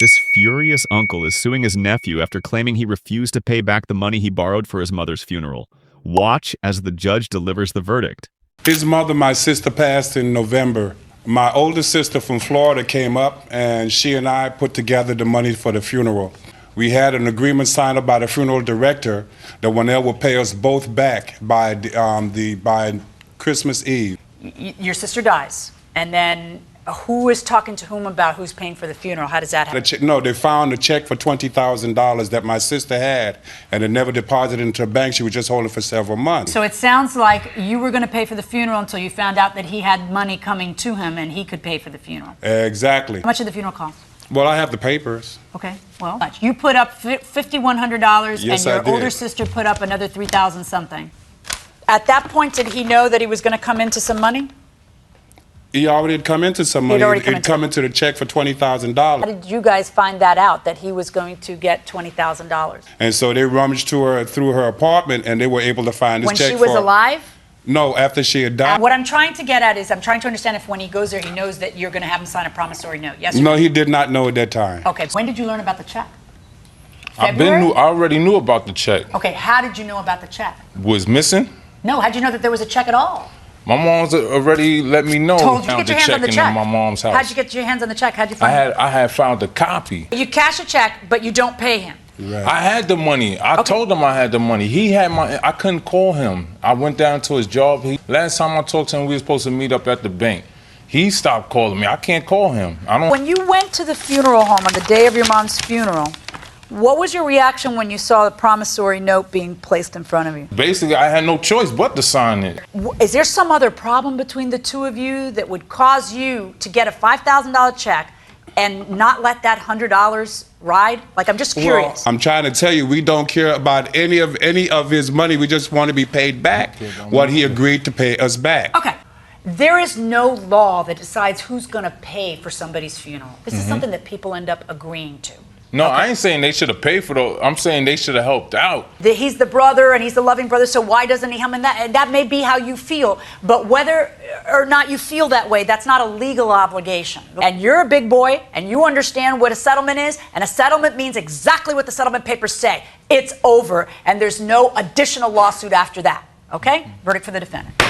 This furious uncle is suing his nephew after claiming he refused to pay back the money he borrowed for his mother's funeral. Watch as the judge delivers the verdict. His mother, my sister, passed in November. My older sister from Florida came up, and she and I put together the money for the funeral. We had an agreement signed up by the funeral director that Wanell will pay us both back by by Christmas Eve. Your sister dies, and then who is talking to whom about who's paying for the funeral? How does that happen? No, they found a check for $20,000 that my sister had, and it never deposited into a bank. She was just holding for several months. So it sounds like you were going to pay for the funeral until you found out that he had money coming to him and he could pay for the funeral. Exactly. How much did the funeral cost? Well, I have the papers. Okay, well, you put up $5,100, Yes, and your I did. older sister put up another $3,000 something. At that point, did he know that he was going to come into some money? He already had come into some money. He'd come into the check for $20,000. How did you guys find that out, that he was going to get $20,000? And so they rummaged through her apartment, and they were able to find this When check she was alive? No, after she had died. What I'm trying to get at is I'm trying to understand if when he goes there, he knows that you're going to have him sign a promissory note. Yes or No, he did not know at that time. Okay, when did you learn about the check? I already knew about the check. Okay, how did you know about the check? Was missing. No, how'd you know that there was a check at all? My mom's already let me know. Told you to Found get your the hands on check the check. in my mom's house. How'd you get your hands on the check? How'd you find it? I had found a copy. You cash a check, but you don't pay him. Right. I had the money. I told him I had the money. He had my. I couldn't call him. I went down to his job. Last time I talked to him, we were supposed to meet up at the bank. He stopped calling me. I can't call him. I don't. When you went to the funeral home on the day of your mom's funeral, what was your reaction when you saw the promissory note being placed in front of you? Basically, I had no choice but to sign it. Is there some other problem between the two of you that would cause you to get a $5,000 check and not let that $100 ride? Like, I'm just curious. Well, I'm trying to tell you, we don't care about any of his money. We just want to be paid back what he agreed to pay us back. Okay. There is no law that decides who's going to pay for somebody's funeral. This is something that people end up agreeing to. No, I ain't saying they should have paid for those. I'm saying they should have helped out. He's the brother and he's the loving brother, so why doesn't he help in that? And that may be how you feel, but whether or not you feel that way, that's not a legal obligation. And you're a big boy and you understand what a settlement is, and a settlement means exactly what the settlement papers say. It's over, and there's no additional lawsuit after that. Okay? Verdict for the defendant.